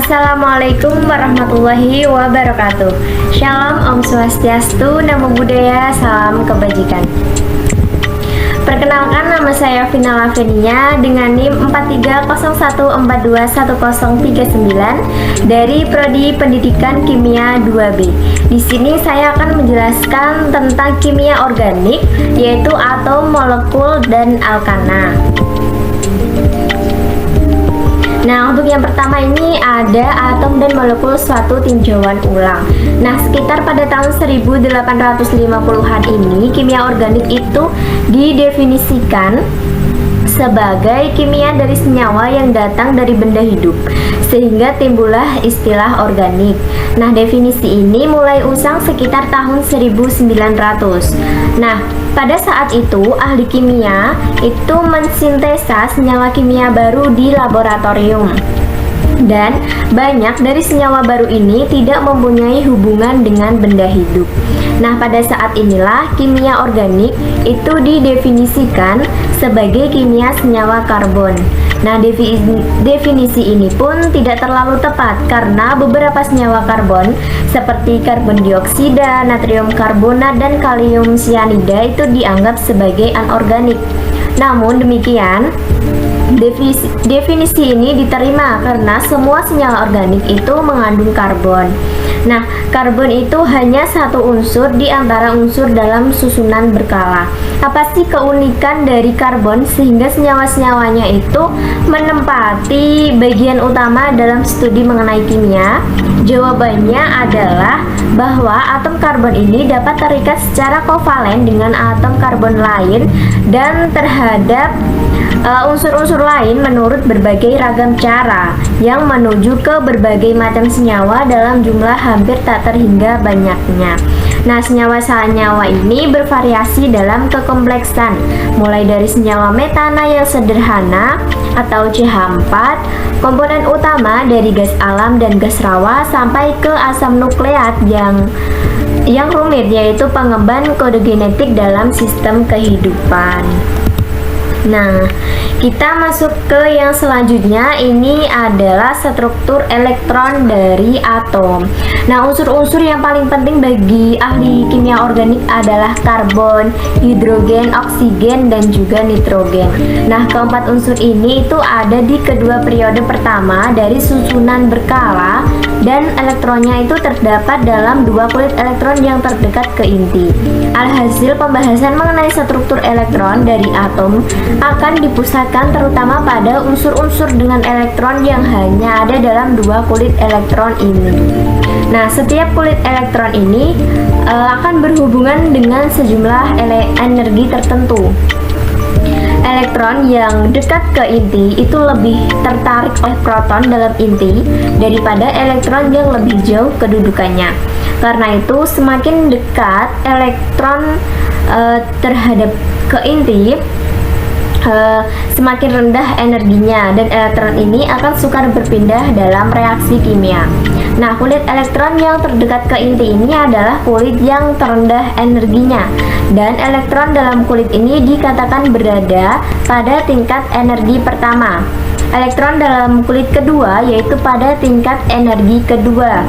Assalamualaikum warahmatullahi wabarakatuh. Shalom, Om Swastiastu, Namo Buddhaya, salam kebajikan. Perkenalkan, nama saya Vina Lavenia dengan NIM 4301421039 dari Prodi Pendidikan Kimia 2B. Di sini saya akan menjelaskan tentang kimia organik, yaitu atom, molekul, dan alkana. Nah, untuk yang pertama ini ada atom dan molekul suatu tinjauan ulang. Nah, sekitar pada tahun 1850-an ini, kimia organik itu didefinisikan sebagai kimia dari senyawa yang datang dari benda hidup, sehingga timbullah istilah organik. Nah, definisi ini mulai usang sekitar tahun 1900. Nah, pada saat itu, ahli kimia itu mensintesa senyawa kimia baru di laboratorium. Dan banyak dari senyawa baru ini tidak mempunyai hubungan dengan benda hidup. Nah, pada saat inilah kimia organik itu didefinisikan sebagai kimia senyawa karbon. Nah, definisi ini pun tidak terlalu tepat karena beberapa senyawa karbon seperti karbon dioksida, natrium karbonat, dan kalium sianida itu dianggap sebagai anorganik. Namun demikian, definisi ini diterima karena semua senyawa organik itu mengandung karbon. Nah, karbon itu hanya satu unsur di antara unsur dalam susunan berkala. Apa sih keunikan dari karbon sehingga senyawa-senyawanya itu menempati bagian utama dalam studi mengenai kimia? Jawabannya adalah bahwa atom karbon ini dapat terikat secara kovalen dengan atom karbon lain dan terhadap unsur-unsur lain menurut berbagai ragam cara yang menuju ke berbagai macam senyawa dalam jumlah hampir tak terhingga banyaknya. Nah, senyawa-senyawa ini bervariasi dalam kekompleksan, mulai dari senyawa metana yang sederhana atau CH4, komponen utama dari gas alam dan gas rawa, sampai ke asam nukleat yang rumit, yaitu pengemban kode genetik dalam sistem kehidupan. Nah, kita masuk ke yang selanjutnya. Ini adalah struktur elektron dari atom. Nah, unsur-unsur yang paling penting bagi ahli kimia organik adalah karbon, hidrogen, oksigen, dan juga nitrogen. Nah, keempat unsur ini itu ada di kedua periode pertama dari susunan berkala, dan elektronnya itu terdapat dalam dua kulit elektron yang terdekat ke inti. Alhasil, pembahasan mengenai struktur elektron dari atom akan dipusatkan terutama pada unsur-unsur dengan elektron yang hanya ada dalam dua kulit elektron ini. Nah, setiap kulit elektron ini akan berhubungan dengan sejumlah energi tertentu. Elektron yang dekat ke inti itu lebih tertarik oleh proton dalam inti daripada elektron yang lebih jauh kedudukannya. Karena itu, semakin dekat elektron terhadap ke inti, semakin rendah energinya, dan elektron ini akan sukar berpindah dalam reaksi kimia. Nah, kulit elektron yang terdekat ke inti ini adalah kulit yang terendah energinya, dan elektron dalam kulit ini dikatakan berada pada tingkat energi pertama. Elektron dalam kulit kedua yaitu pada tingkat energi kedua,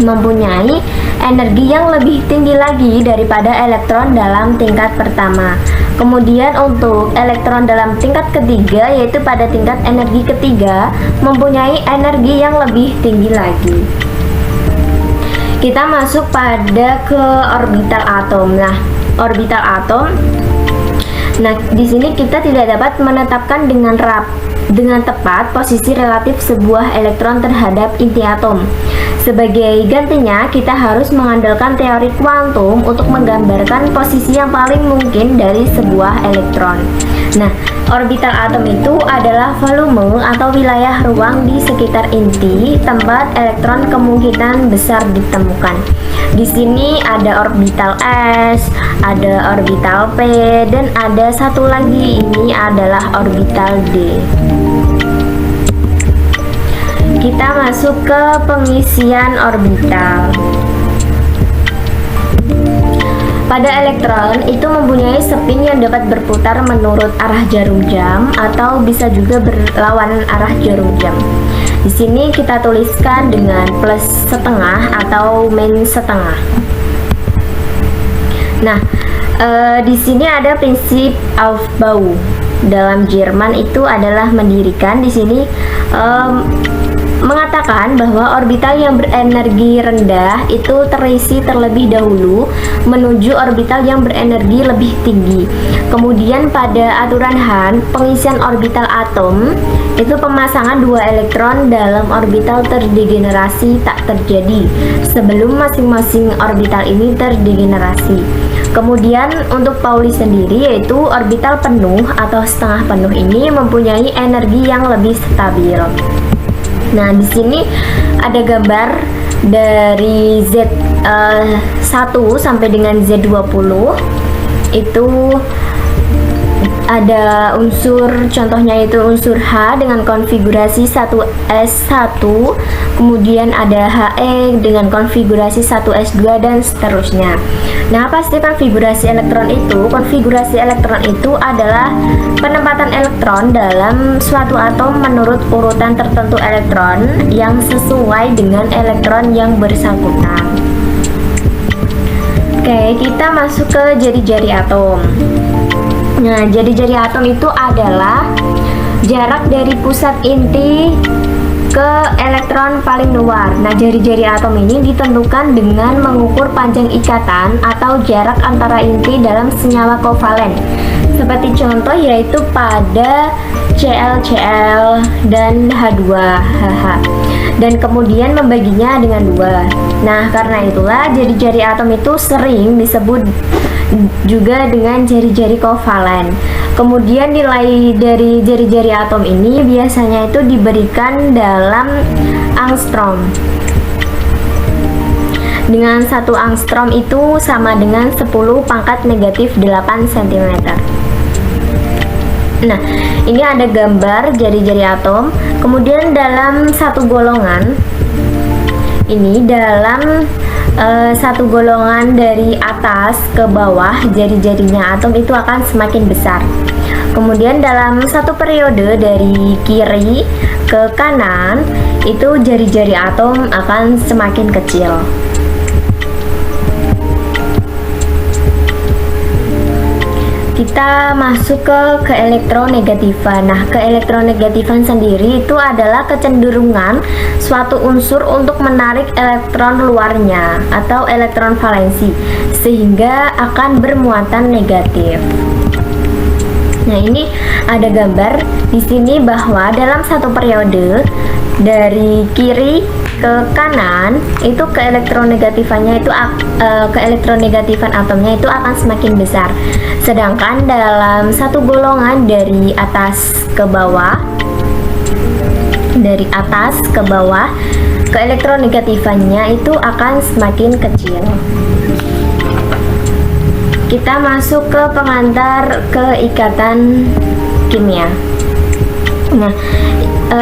mempunyai energi yang lebih tinggi lagi daripada elektron dalam tingkat pertama. Kemudian untuk elektron dalam tingkat ketiga yaitu pada tingkat energi ketiga, mempunyai energi yang lebih tinggi lagi. Kita masuk pada ke orbital atom. Nah, orbital atom. Nah, di sini kita tidak dapat menetapkan dengan tepat posisi relatif sebuah elektron terhadap inti atom. Sebagai gantinya, kita harus mengandalkan teori kuantum untuk menggambarkan posisi yang paling mungkin dari sebuah elektron. Nah, orbital atom itu adalah volume atau wilayah ruang di sekitar inti tempat elektron kemungkinan besar ditemukan. Di sini ada orbital S, ada orbital P, dan ada satu lagi, ini adalah orbital D. Kita masuk ke pengisian orbital. Pada elektron itu mempunyai spin yang dapat berputar menurut arah jarum jam atau bisa juga berlawanan arah jarum jam. Di sini kita tuliskan dengan plus setengah atau min setengah. Nah, di sini ada prinsip Aufbau. Dalam Jerman itu adalah mendirikan. Di sini mengatakan bahwa orbital yang berenergi rendah itu terisi terlebih dahulu menuju orbital yang berenergi lebih tinggi. Kemudian pada aturan Hahn, pengisian orbital atom itu pemasangan dua elektron dalam orbital terdegenerasi tak terjadi sebelum masing-masing orbital ini terdegenerasi. Kemudian untuk Pauli sendiri, yaitu orbital penuh atau setengah penuh ini mempunyai energi yang lebih stabil. Nah, di sini ada gambar dari Z1 sampai dengan Z20. Itu ada unsur, contohnya itu unsur H dengan konfigurasi 1s1, kemudian ada He dengan konfigurasi 1s2 dan seterusnya. Nah, apa sih konfigurasi elektron itu? Konfigurasi elektron itu adalah penempatan elektron dalam suatu atom menurut urutan tertentu elektron yang sesuai dengan elektron yang bersangkutan. Oke, kita masuk ke jari-jari atom. Nah, jari-jari atom itu adalah jarak dari pusat inti ke elektron paling luar. Nah, jari-jari atom ini ditentukan dengan mengukur panjang ikatan atau jarak antara inti dalam senyawa kovalen. Seperti contoh yaitu pada ClCl dan H2HH. Dan kemudian membaginya dengan 2. Nah, karena itulah jari-jari atom itu sering disebut juga dengan jari-jari kovalen. Kemudian nilai dari jari-jari atom ini biasanya itu diberikan dalam angstrom. Dengan 1 angstrom itu sama dengan 10 pangkat negatif 8 cm. Nah, ini ada gambar jari-jari atom. Kemudian dalam satu golongan, ini dalam satu golongan dari atas ke bawah, jari-jarinya atom itu akan semakin besar. Kemudian dalam satu periode dari kiri ke kanan, itu jari-jari atom akan semakin kecil. Kita masuk ke keelektronegatifan. Nah, keelektronegatifan sendiri itu adalah kecenderungan suatu unsur untuk menarik elektron luarnya atau elektron valensi sehingga akan bermuatan negatif. Nah, ini ada gambar di sini bahwa dalam satu periode dari kiri ke kanan itu keelektronegatifannya itu keelektronegatifan atomnya itu akan semakin besar. Sedangkan dalam satu golongan dari atas ke bawah, keelektronegatifannya itu akan semakin kecil. Kita masuk ke pengantar keikatan kimia. Nah,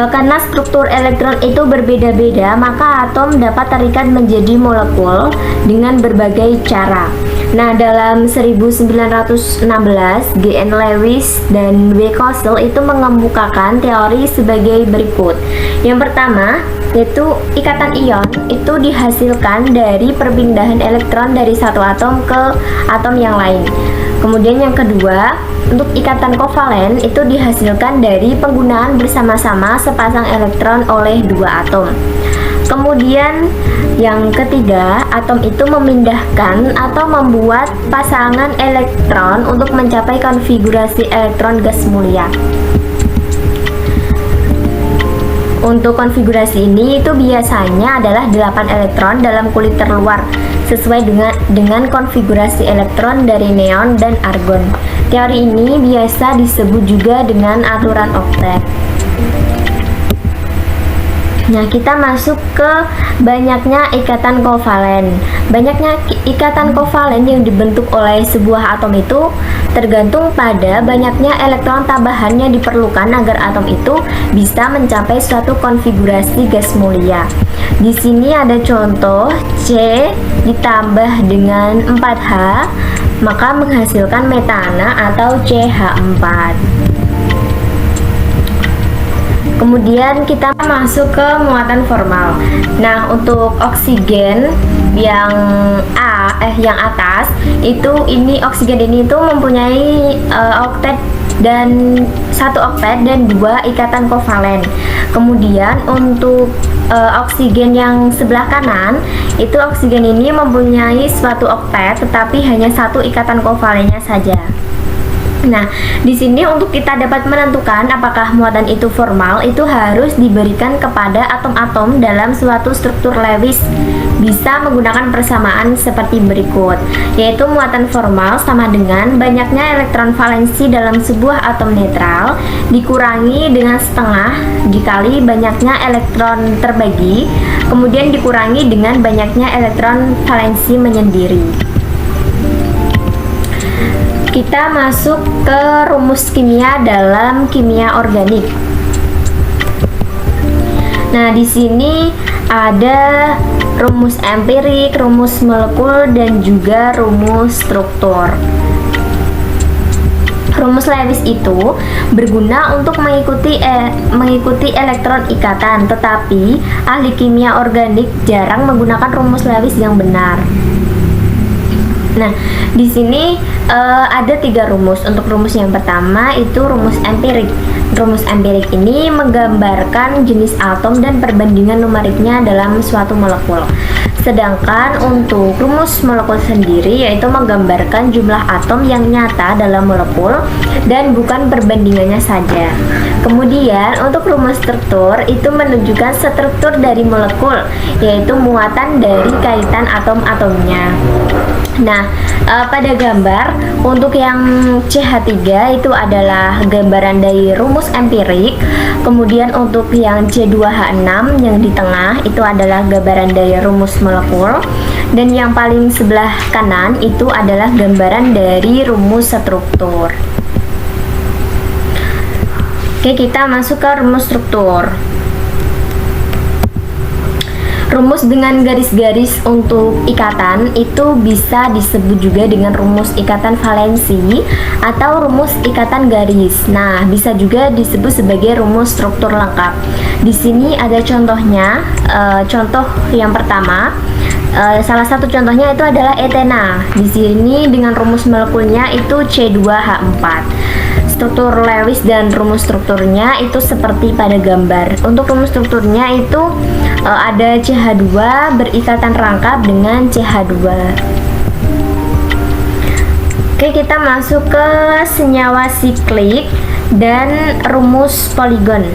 karena struktur elektron itu berbeda-beda, maka atom dapat terikat menjadi molekul dengan berbagai cara. Nah, dalam 1916, G.N. Lewis dan W. Kossel itu mengemukakan teori sebagai berikut. Yang pertama, yaitu ikatan ion itu dihasilkan dari perpindahan elektron dari satu atom ke atom yang lain. Kemudian yang kedua, untuk ikatan kovalen itu dihasilkan dari penggunaan bersama-sama sepasang elektron oleh dua atom. Kemudian yang ketiga, atom itu memindahkan atau membuat pasangan elektron untuk mencapai konfigurasi elektron gas mulia. Untuk konfigurasi ini itu biasanya adalah 8 elektron dalam kulit terluar sesuai dengan konfigurasi elektron dari neon dan argon. Teori ini biasa disebut juga dengan aturan oktet. Nah, kita masuk ke banyaknya ikatan kovalen. Banyaknya ikatan kovalen yang dibentuk oleh sebuah atom itu tergantung pada banyaknya elektron tambahan yang diperlukan agar atom itu bisa mencapai suatu konfigurasi gas mulia. Di sini ada contoh C ditambah dengan 4H maka menghasilkan metana atau CH4. Kemudian kita masuk ke muatan formal. Nah, untuk oksigen yang yang atas itu, ini oksigen ini itu mempunyai oktet dan 1 oktet dan 2 ikatan kovalen. Kemudian untuk oksigen yang sebelah kanan itu, oksigen ini mempunyai suatu oktet tetapi hanya 1 ikatan kovalennya saja. Nah, di sini untuk kita dapat menentukan apakah muatan itu formal, itu harus diberikan kepada atom-atom dalam suatu struktur Lewis. Bisa menggunakan persamaan seperti berikut, yaitu muatan formal sama dengan banyaknya elektron valensi dalam sebuah atom netral dikurangi dengan setengah dikali banyaknya elektron terbagi, kemudian dikurangi dengan banyaknya elektron valensi menyendiri. Kita masuk ke rumus kimia dalam kimia organik. Nah, di sini ada rumus empirik, rumus molekul, dan juga rumus struktur. Rumus Lewis itu berguna untuk mengikuti elektron ikatan, tetapi ahli kimia organik jarang menggunakan rumus Lewis yang benar. Nah, di sini ada 3 rumus. Untuk rumus yang pertama itu rumus empirik. Rumus empirik ini menggambarkan jenis atom dan perbandingan numeriknya dalam suatu molekul. Sedangkan untuk rumus molekul sendiri yaitu menggambarkan jumlah atom yang nyata dalam molekul dan bukan perbandingannya saja. Kemudian untuk rumus struktur itu menunjukkan struktur dari molekul, yaitu muatan dari kaitan atom-atomnya. Nah, pada gambar untuk yang CH3 itu adalah gambaran dari rumus empirik. Kemudian untuk yang C2H6 yang di tengah itu adalah gambaran dari rumus molekul. Dan yang paling sebelah kanan itu adalah gambaran dari rumus struktur. Oke, kita masuk ke rumus struktur. Rumus dengan garis-garis untuk ikatan itu bisa disebut juga dengan rumus ikatan valensi atau rumus ikatan garis. Nah, bisa juga disebut sebagai rumus struktur lengkap. Di sini ada contohnya. Contoh yang pertama, salah satu contohnya itu adalah etena. Di sini dengan rumus molekulnya itu C2H4. Struktur Lewis dan rumus strukturnya itu seperti pada gambar. Untuk rumus strukturnya itu ada CH2 berikatan rangkap dengan CH2. Oke, kita masuk ke senyawa siklik dan rumus poligon.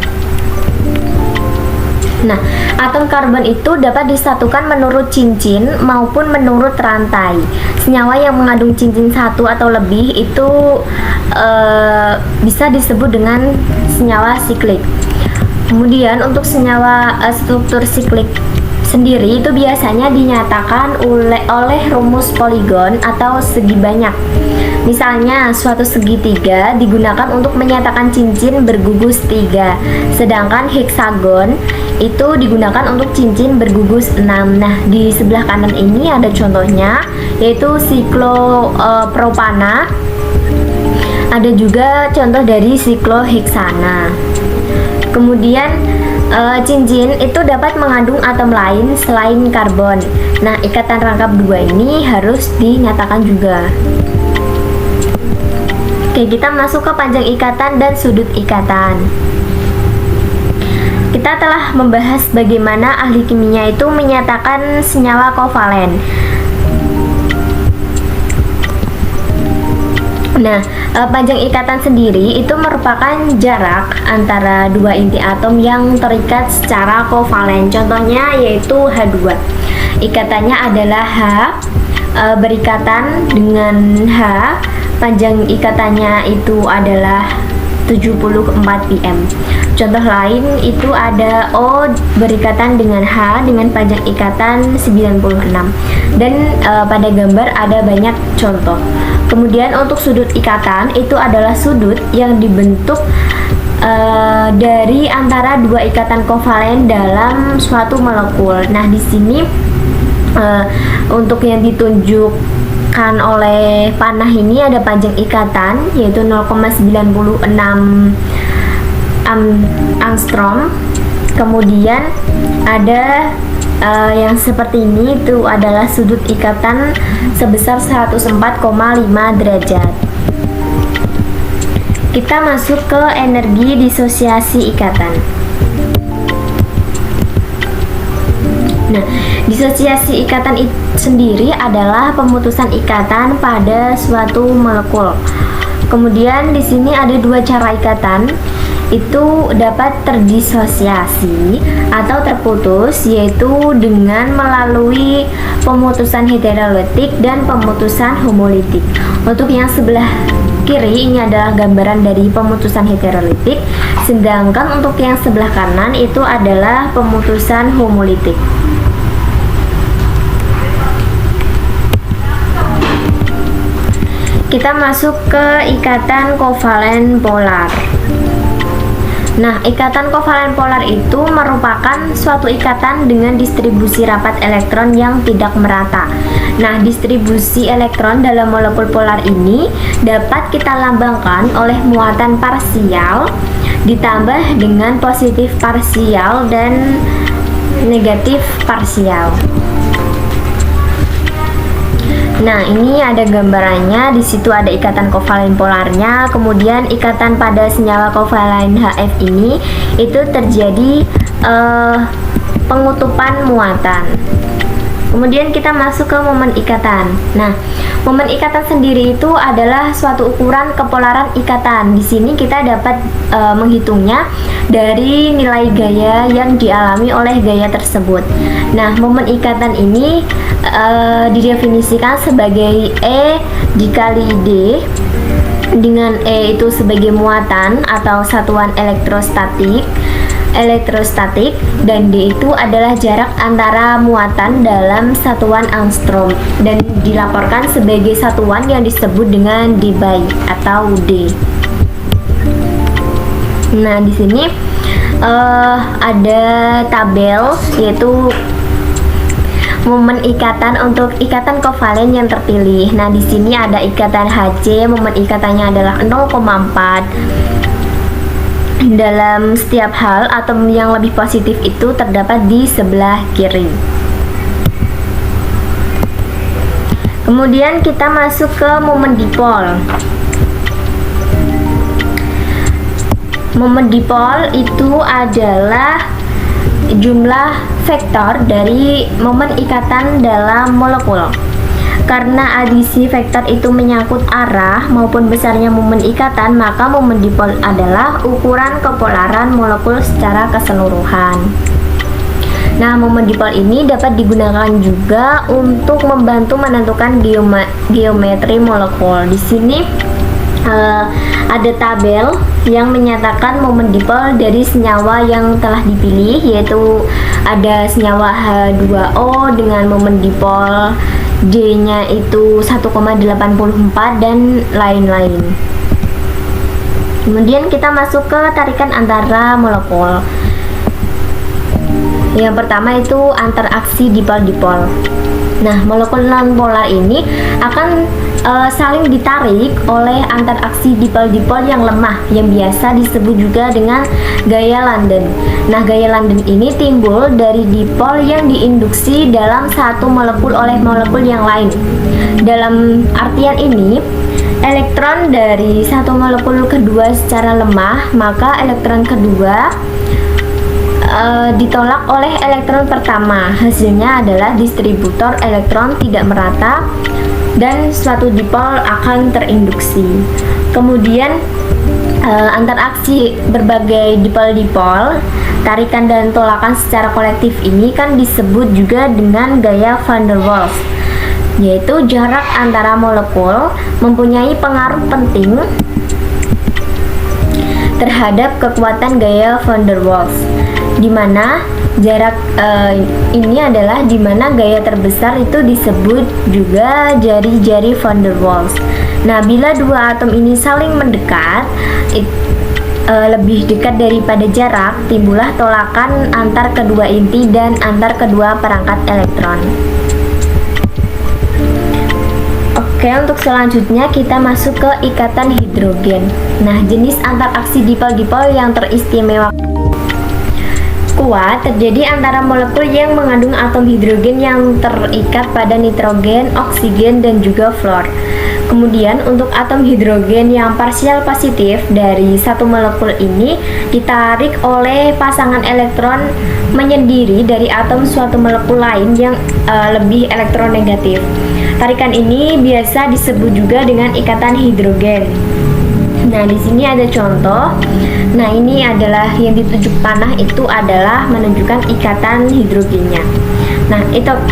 Nah, atom karbon itu dapat disatukan menurut cincin maupun menurut rantai. Senyawa yang mengandung cincin 1 atau lebih itu bisa disebut dengan senyawa siklik. Kemudian untuk senyawa struktur siklik sendiri itu biasanya dinyatakan oleh rumus poligon atau segi banyak. Misalnya suatu segitiga digunakan untuk menyatakan cincin bergugus 3, sedangkan heksagon itu digunakan untuk cincin bergugus 6. Nah, di sebelah kanan ini ada contohnya, yaitu siklopropana. Ada juga contoh dari sikloheksana. Kemudian cincin itu dapat mengandung atom lain selain karbon. Nah, ikatan rangkap 2 ini harus dinyatakan juga. Oke, kita masuk ke panjang ikatan dan sudut ikatan. Kita telah membahas bagaimana ahli kimia itu menyatakan senyawa kovalen. Nah, panjang ikatan sendiri itu merupakan jarak antara 2 inti atom yang terikat secara kovalen. Contohnya yaitu H2. Ikatannya adalah H, berikatan dengan H. Panjang ikatannya itu adalah 74 pm. Contoh lain itu ada O berikatan dengan H dengan panjang ikatan 96. Dan pada gambar ada banyak contoh. Kemudian untuk sudut ikatan itu adalah sudut yang dibentuk dari antara 2 ikatan kovalen dalam suatu molekul. Nah, di sini untuk yang ditunjukkan oleh panah ini ada panjang ikatan yaitu 0,96 A angstrom. Kemudian ada yang seperti ini, itu adalah sudut ikatan sebesar 104,5 derajat. Kita masuk ke energi disosiasi ikatan. Nah, disosiasi ikatan sendiri adalah pemutusan ikatan pada suatu molekul. Kemudian di sini ada dua cara ikatan itu dapat terdisosiasi atau terputus, yaitu dengan melalui pemutusan heterolitik dan pemutusan homolitik. Untuk yang sebelah kiri ini adalah gambaran dari pemutusan heterolitik, sedangkan untuk yang sebelah kanan itu adalah pemutusan homolitik. Kita masuk ke ikatan kovalen polar. Nah, ikatan kovalen polar itu merupakan suatu ikatan dengan distribusi rapat elektron yang tidak merata. Nah, distribusi elektron dalam molekul polar ini dapat kita lambangkan oleh muatan parsial ditambah dengan positif parsial dan negatif parsial. Nah, ini ada gambarannya. Di situ ada ikatan kovalen polarnya. Kemudian ikatan pada senyawa kovalen HF ini itu terjadi pengutupan muatan. Kemudian kita masuk ke momen ikatan. Nah, momen ikatan sendiri itu adalah suatu ukuran kepolaran ikatan. Di sini kita dapat menghitungnya dari nilai gaya yang dialami oleh gaya tersebut. Nah, momen ikatan ini didefinisikan sebagai E dikali D, dengan E itu sebagai muatan atau satuan elektrostatik, dan D itu adalah jarak antara muatan dalam satuan angstrom dan dilaporkan sebagai satuan yang disebut dengan dBy atau D. Nah, di sini ada tabel, yaitu momen ikatan untuk ikatan kovalen yang terpilih. Nah, di sini ada ikatan Hc, momen ikatannya adalah 0,4. Dalam setiap hal, atom yang lebih positif itu terdapat di sebelah kiri. Kemudian kita masuk ke momen dipol. Momen dipol itu adalah jumlah vektor dari momen ikatan dalam molekul. Karena adisi vektor itu menyangkut arah maupun besarnya momen ikatan, maka momen dipol adalah ukuran kepolaran molekul secara keseluruhan. Nah, momen dipol ini dapat digunakan juga untuk membantu menentukan geometri molekul. Di sini ada tabel yang menyatakan momen dipol dari senyawa yang telah dipilih, yaitu ada senyawa H2O dengan momen dipol D-nya itu 1,84 dan lain-lain. Kemudian kita masuk ke tarikan antara molekul. Yang pertama itu anteraksi dipol-dipol. Nah, molekul nonpolar ini akan saling ditarik oleh anteraksi dipol-dipol yang lemah, yang biasa disebut juga dengan gaya London. Nah, gaya London ini timbul dari dipol yang diinduksi dalam satu molekul oleh molekul yang lain. Dalam artian ini, elektron dari satu molekul kedua secara lemah, maka elektron kedua ditolak oleh elektron pertama. Hasilnya adalah distributor elektron tidak merata dan suatu dipol akan terinduksi. Kemudian anteraksi berbagai dipol-dipol, tarikan dan tolakan secara kolektif ini kan disebut juga dengan gaya van der Waals, yaitu jarak antara molekul mempunyai pengaruh penting terhadap kekuatan gaya van der Waals, di mana jarak ini adalah di mana gaya terbesar itu disebut juga jari-jari van der Waals. Nah, bila dua atom ini saling mendekat, lebih dekat daripada jarak, timbullah tolakan antar kedua inti dan antar kedua perangkat elektron. Oke, untuk selanjutnya kita masuk ke ikatan hidrogen. Nah, jenis antar aksi dipol-dipol yang teristimewa kuat terjadi antara molekul yang mengandung atom hidrogen yang terikat pada nitrogen, oksigen, dan juga fluor. Kemudian untuk atom hidrogen yang parsial positif dari satu molekul ini ditarik oleh pasangan elektron menyendiri dari atom suatu molekul lain yang lebih elektronegatif. Tarikan ini biasa disebut juga dengan ikatan hidrogen. Nah, di sini ada contoh. Nah, ini adalah yang ditunjuk panah itu adalah menunjukkan ikatan hidrogennya. Nah,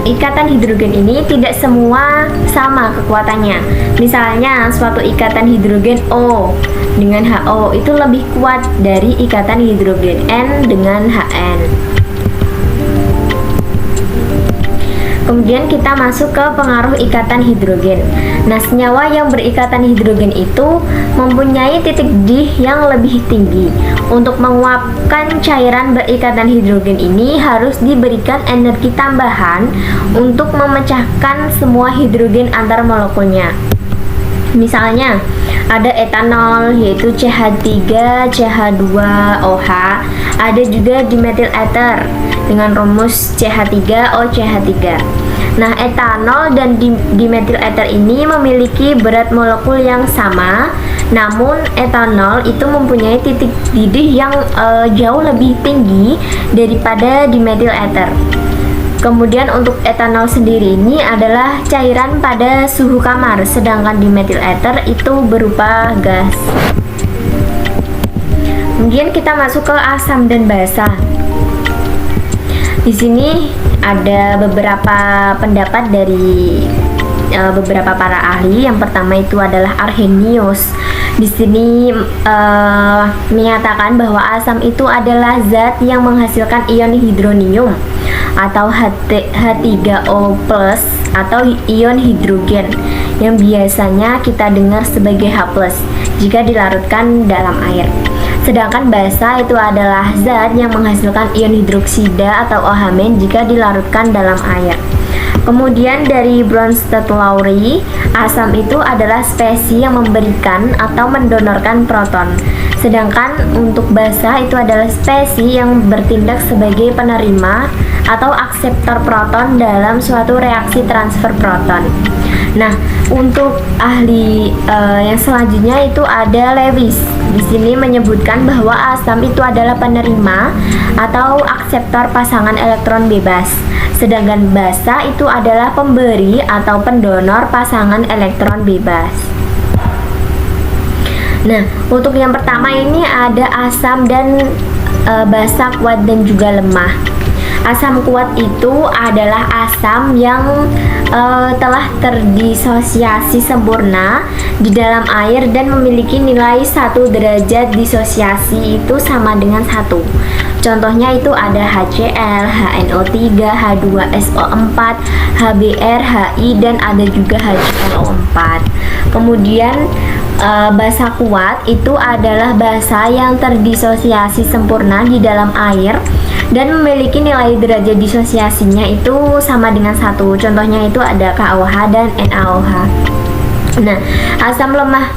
ikatan hidrogen ini tidak semua sama kekuatannya. Misalnya, suatu ikatan hidrogen O dengan HO itu lebih kuat dari ikatan hidrogen N dengan HN. Kemudian kita masuk ke pengaruh ikatan hidrogen. Nah, senyawa yang berikatan hidrogen itu mempunyai titik D yang lebih tinggi. Untuk menguapkan cairan berikatan hidrogen ini harus diberikan energi tambahan untuk memecahkan semua hidrogen antar molekulnya. Misalnya, ada etanol yaitu CH3, CH2OH, ada juga dimetil ether dengan rumus CH3OCH3. Nah, etanol dan dimetil ether ini memiliki berat molekul yang sama, namun etanol itu mempunyai titik didih yang jauh lebih tinggi daripada dimetil ether. Kemudian untuk etanol sendiri ini adalah cairan pada suhu kamar, sedangkan dimetil ether itu berupa gas. Kemudian kita masuk ke asam dan basa. Di sini ada beberapa pendapat dari beberapa para ahli. Yang pertama itu adalah Arrhenius. Di sini menyatakan bahwa asam itu adalah zat yang menghasilkan ion hidronium atau H3O+ atau ion hidrogen yang biasanya kita dengar sebagai H+ jika dilarutkan dalam air. Sedangkan basa itu adalah zat yang menghasilkan ion hidroksida atau OH- jika dilarutkan dalam air. Kemudian dari Bronsted-Lowry, asam itu adalah spesies yang memberikan atau mendonorkan proton. Sedangkan untuk basa itu adalah spesies yang bertindak sebagai penerima atau akseptor proton dalam suatu reaksi transfer proton. Nah, untuk ahli yang selanjutnya itu ada Lewis. Di sini menyebutkan bahwa asam itu adalah penerima atau akseptor pasangan elektron bebas. Sedangkan basa itu adalah pemberi atau pendonor pasangan elektron bebas. Nah, untuk yang pertama ini ada asam dan basa kuat dan juga lemah. Asam kuat itu adalah asam yang telah terdisosiasi sempurna di dalam air dan memiliki nilai 1 derajat disosiasi itu sama dengan 1. Contohnya itu ada HCl, HNO3, H2SO4, HBr, HI, dan ada juga HClO4. Kemudian basa kuat itu adalah basa yang terdisosiasi sempurna di dalam air dan memiliki nilai derajat disosiasinya itu sama dengan 1. Contohnya itu ada KOH dan NaOH. Nah, asam lemah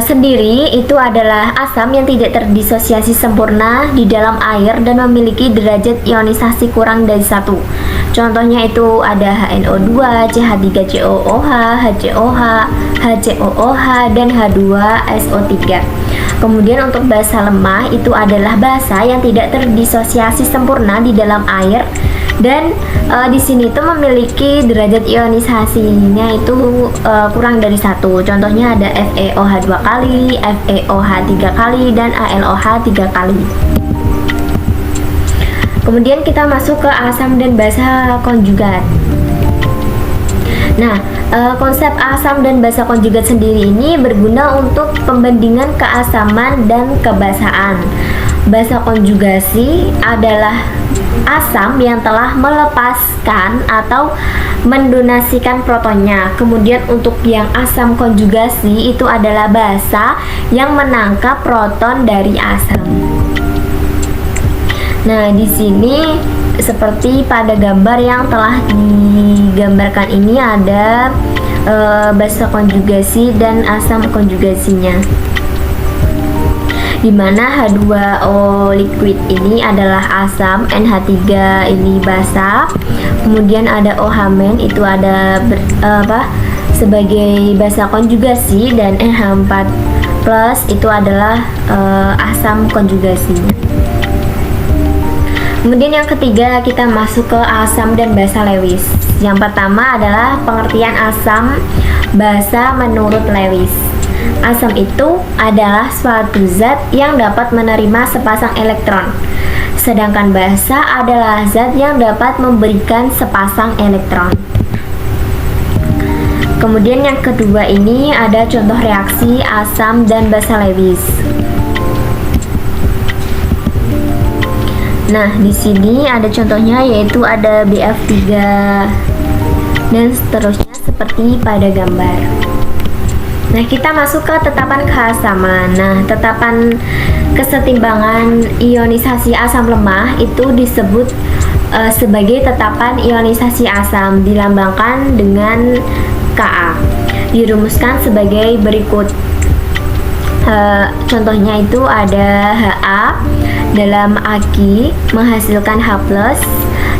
sendiri itu adalah asam yang tidak terdisosiasi sempurna di dalam air dan memiliki derajat ionisasi kurang dari 1. Contohnya itu ada HNO2, CH3COOH, HCOH, HCOOH, dan H2SO3. Kemudian untuk basa lemah itu adalah basa yang tidak terdisosiasi sempurna di dalam air dan di sini tuh memiliki derajat ionisasinya itu kurang dari 1. Contohnya ada FeOH 2 kali, FeOH 3 kali, dan AlOH 3 kali. Kemudian kita masuk ke asam dan basa konjugat. Nah, konsep asam dan basa konjugat sendiri ini berguna untuk pembandingan keasaman dan kebasaan. Basa konjugasi adalah asam yang telah melepaskan atau mendonasikan protonnya. Kemudian untuk yang asam konjugasi itu adalah basa yang menangkap proton dari asam. Nah, di sini seperti pada gambar yang telah digambarkan ini ada basa konjugasi dan asam konjugasinya, dimana H2O liquid ini adalah asam, NH3 ini basa, kemudian ada OH- itu ada sebagai basa konjugasi, dan NH4 plus itu adalah asam konjugasinya. Kemudian yang ketiga, kita masuk ke asam dan basa Lewis. Yang pertama adalah pengertian asam basa menurut Lewis. Asam itu adalah suatu zat yang dapat menerima sepasang elektron, sedangkan basa adalah zat yang dapat memberikan sepasang elektron. Kemudian yang kedua ini ada contoh reaksi asam dan basa Lewis. Nah, di sini ada contohnya, yaitu ada BF3 dan seterusnya seperti pada gambar. Nah, kita masuk ke tetapan keasaman. Nah, tetapan kesetimbangan ionisasi asam lemah itu disebut sebagai tetapan ionisasi asam, dilambangkan dengan Ka. Dirumuskan sebagai berikut. Contohnya itu ada Ha dalam Aq menghasilkan H+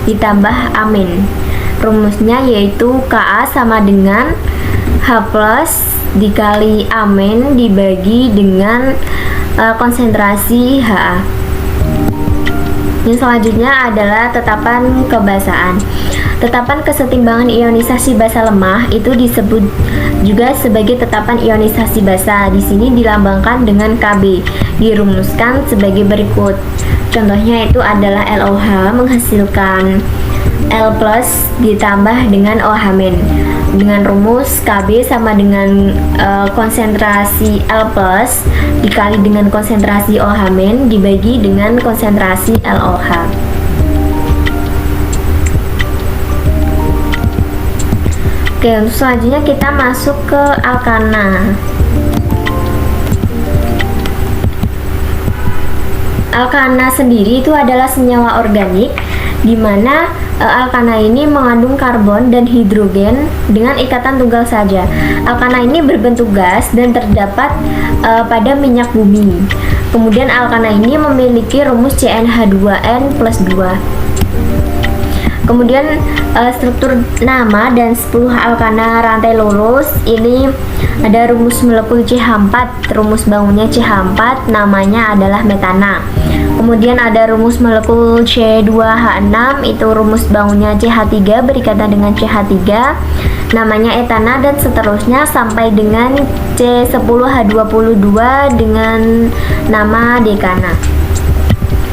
ditambah amin. Rumusnya yaitu Ka sama dengan H+ dikali amin dibagi dengan konsentrasi Ha. Yang selanjutnya adalah tetapan kebasaan. Tetapan kesetimbangan ionisasi basa lemah itu disebut juga sebagai tetapan ionisasi basa. Di sini dilambangkan dengan Kb. Dirumuskan sebagai berikut. Contohnya itu adalah LOH menghasilkan L+ ditambah dengan OH- dengan rumus Kb sama dengan konsentrasi L+ dikali dengan konsentrasi OH- dibagi dengan konsentrasi LOH. Oke, untuk selanjutnya kita masuk ke alkana. Alkana sendiri itu adalah senyawa organik, di mana alkana ini mengandung karbon dan hidrogen dengan ikatan tunggal saja. Alkana ini berbentuk gas dan terdapat pada minyak bumi. Kemudian alkana ini memiliki rumus CnH2n+2. Kemudian struktur nama dan 10 alkana rantai lurus ini ada rumus molekul CH4, rumus bangunnya CH4, namanya adalah metana. Kemudian ada rumus molekul C2H6, itu rumus bangunnya CH3 berikatan dengan CH3, namanya etana, dan seterusnya sampai dengan C10H22 dengan nama dekana.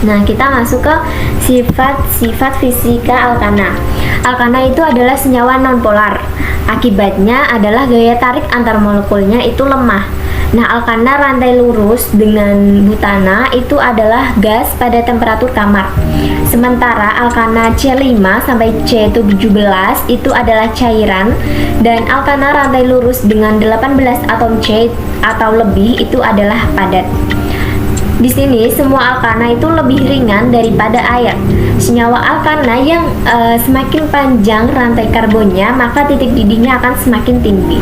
Nah, kita masuk ke sifat-sifat fisika alkana. Alkana itu adalah senyawa nonpolar. Akibatnya adalah gaya tarik antar molekulnya itu lemah. Nah, alkana rantai lurus dengan butana itu adalah gas pada temperatur kamar. Sementara alkana C5 sampai C17 itu adalah cairan, dan alkana rantai lurus dengan 18 atom C atau lebih itu adalah padat. Di sini semua alkana itu lebih ringan daripada air. Senyawa alkana yang semakin panjang rantai karbonnya, maka titik didihnya akan semakin tinggi.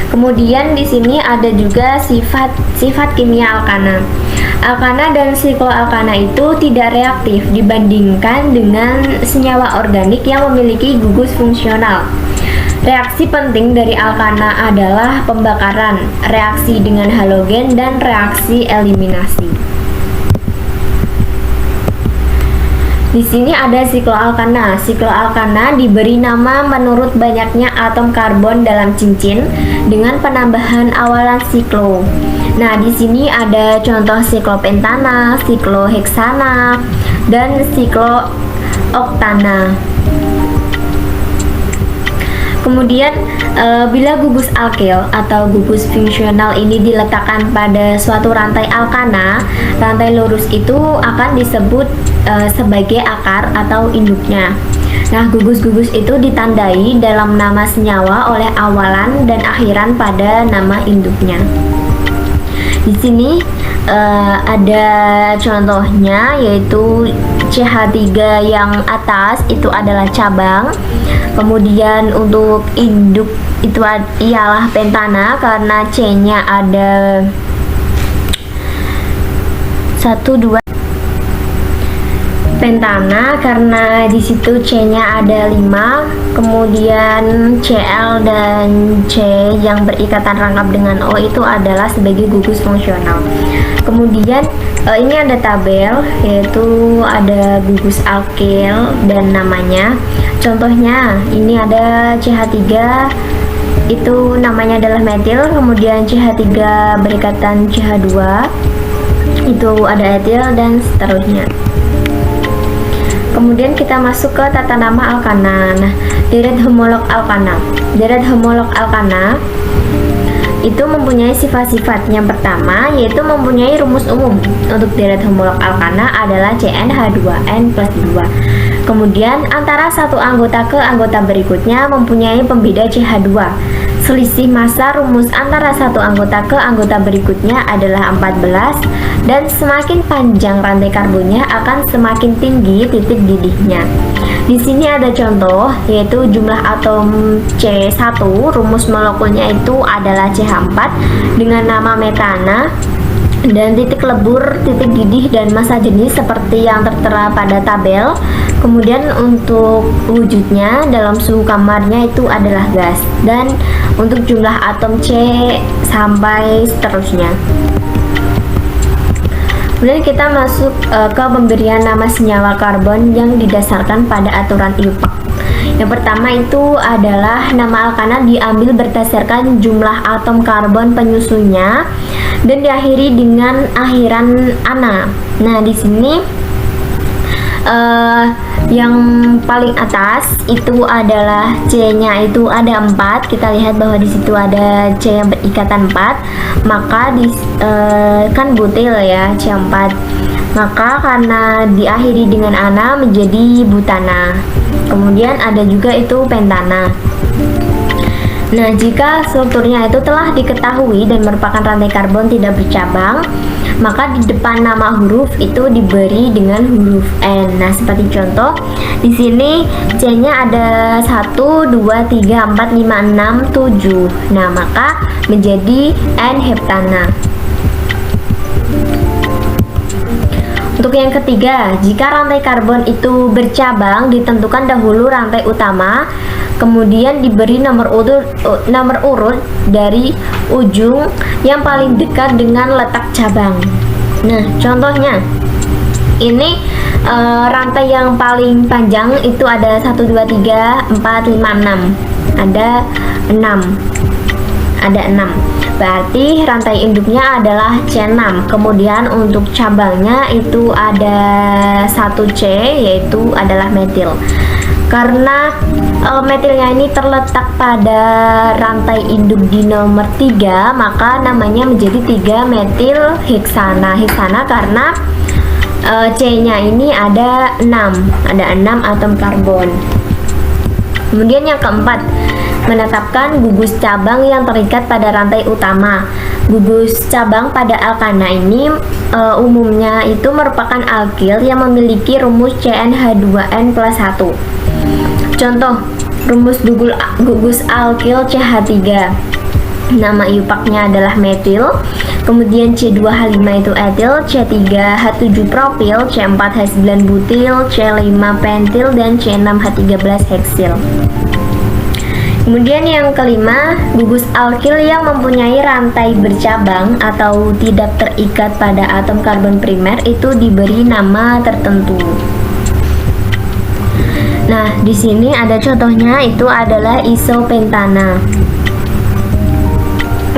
Kemudian di sini ada juga sifat kimia alkana. Alkana dan sikloalkana itu tidak reaktif dibandingkan dengan senyawa organik yang memiliki gugus fungsional. Reaksi penting dari alkana adalah pembakaran, reaksi dengan halogen, dan reaksi eliminasi. Di sini ada sikloalkana. Sikloalkana diberi nama menurut banyaknya atom karbon dalam cincin dengan penambahan awalan siklo. Nah, di sini ada contoh siklopentana, sikloheksana, dan siklooktana. Kemudian bila gugus alkil atau gugus fungsional ini diletakkan pada suatu rantai alkana, rantai lurus itu akan disebut sebagai akar atau induknya. Nah, gugus-gugus itu ditandai dalam nama senyawa oleh awalan dan akhiran pada nama induknya. Di sini ada contohnya, yaitu CH3 yang atas itu adalah cabang. Kemudian untuk induk itu ialah pentana karena C-nya ada 1, 2. Pentana karena di situ C-nya ada 5, kemudian Cl dan C yang berikatan rangkap dengan O itu adalah sebagai gugus fungsional. Kemudian ini ada tabel, yaitu ada gugus alkil dan namanya. Contohnya ini ada CH3 itu namanya adalah metil, kemudian CH3 berikatan CH2 itu ada etil dan seterusnya. Kemudian kita masuk ke tata nama alkana. Nah, deret homolog alkana. Deret homolog alkana itu mempunyai sifat-sifat. Yang pertama yaitu mempunyai rumus umum. Untuk deret homolog alkana adalah CnH2n+2. Kemudian antara satu anggota ke anggota berikutnya mempunyai pembeda CH2. Selisih massa rumus antara satu anggota ke anggota berikutnya adalah 14, dan semakin panjang rantai karbonnya akan semakin tinggi titik didihnya. Di sini ada contoh, yaitu jumlah atom C1, rumus molekulnya itu adalah CH4 dengan nama metana, dan titik lebur, titik didih, dan massa jenis seperti yang tertera pada tabel. Kemudian untuk wujudnya dalam suhu kamarnya itu adalah gas, dan untuk jumlah atom C sampai seterusnya. Kemudian kita masuk ke pemberian nama senyawa karbon yang didasarkan pada aturan IUPAC. Yang pertama itu adalah nama alkana diambil berdasarkan jumlah atom karbon penyusunnya dan diakhiri dengan akhiran ana. Nah, di sini yang paling atas itu adalah C-nya itu ada 4. Kita lihat bahwa di situ ada C yang berikatan 4. Maka kan butil ya, C4. Maka karena diakhiri dengan ana menjadi butana. Kemudian ada juga itu pentana. Nah, jika strukturnya itu telah diketahui dan merupakan rantai karbon tidak bercabang, maka di depan nama huruf itu diberi dengan huruf N. Nah, seperti contoh di sini C-nya ada 1, 2, 3, 4, 5, 6, 7. Nah, maka menjadi N-heptana. Untuk yang ketiga, jika rantai karbon itu bercabang, ditentukan dahulu rantai utama, kemudian diberi nomor urut dari ujung yang paling dekat dengan letak cabang. Nah, contohnya ini rantai yang paling panjang itu ada 1, 2, 3, 4, 5, 6. Ada 6. Berarti rantai induknya adalah C6. Kemudian untuk cabangnya itu ada 1C, yaitu adalah metil. Karena metilnya ini terletak pada rantai induk di nomor 3, maka namanya menjadi 3 metil heksana. Heksana karena C-nya ini ada 6 atom karbon. Kemudian yang keempat, menetapkan gugus cabang yang terikat pada rantai utama. Gugus cabang pada alkana ini umumnya itu merupakan alkil yang memiliki rumus CnH2n+1. Contoh, rumus gugus alkil CH3. Nama IUPAC-nya adalah metil. Kemudian C2H5 itu etil, C3H7 propil, C4H9 butil, C5 pentil, dan C6H13 heksil. Kemudian yang kelima, gugus alkil yang mempunyai rantai bercabang atau tidak terikat pada atom karbon primer itu diberi nama tertentu. Nah, di sini ada contohnya, itu adalah isopentana.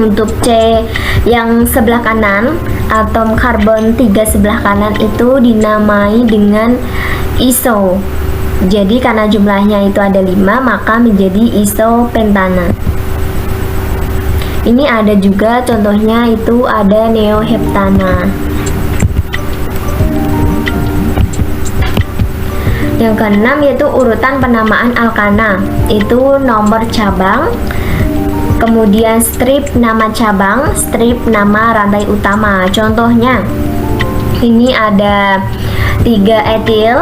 Untuk C yang sebelah kanan, atom karbon 3 sebelah kanan itu dinamai dengan iso. Jadi karena jumlahnya itu ada 5, maka menjadi isopentana. Ini ada juga contohnya, itu ada neoheptana. Yang keenam yaitu urutan penamaan alkana. Itu nomor cabang, kemudian strip nama cabang, strip nama rantai utama. Contohnya Ini ada 3 etil,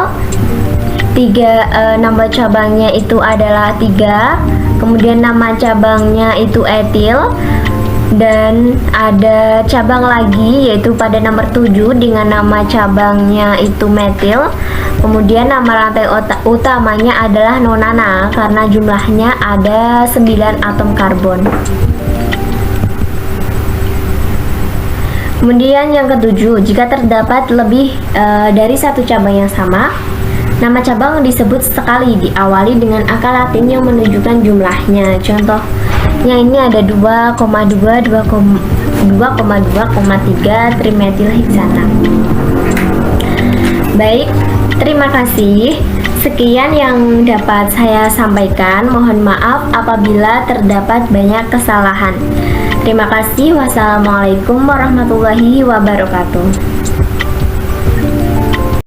nama cabangnya itu adalah 3, kemudian nama cabangnya itu etil, dan ada cabang lagi yaitu pada nomor 7 dengan nama cabangnya itu metil. Kemudian nama rantai utamanya adalah nonana karena jumlahnya ada 9 atom karbon. Kemudian yang ketujuh, jika terdapat lebih dari satu cabang yang sama, nama cabang disebut sekali diawali dengan angka latin yang menunjukkan jumlahnya. Contohnya ini ada 2,2, 2,3 trimetilheksana. Baik, terima kasih. Sekian yang dapat saya sampaikan. Mohon maaf apabila terdapat banyak kesalahan. Terima kasih. Wassalamualaikum warahmatullahi wabarakatuh.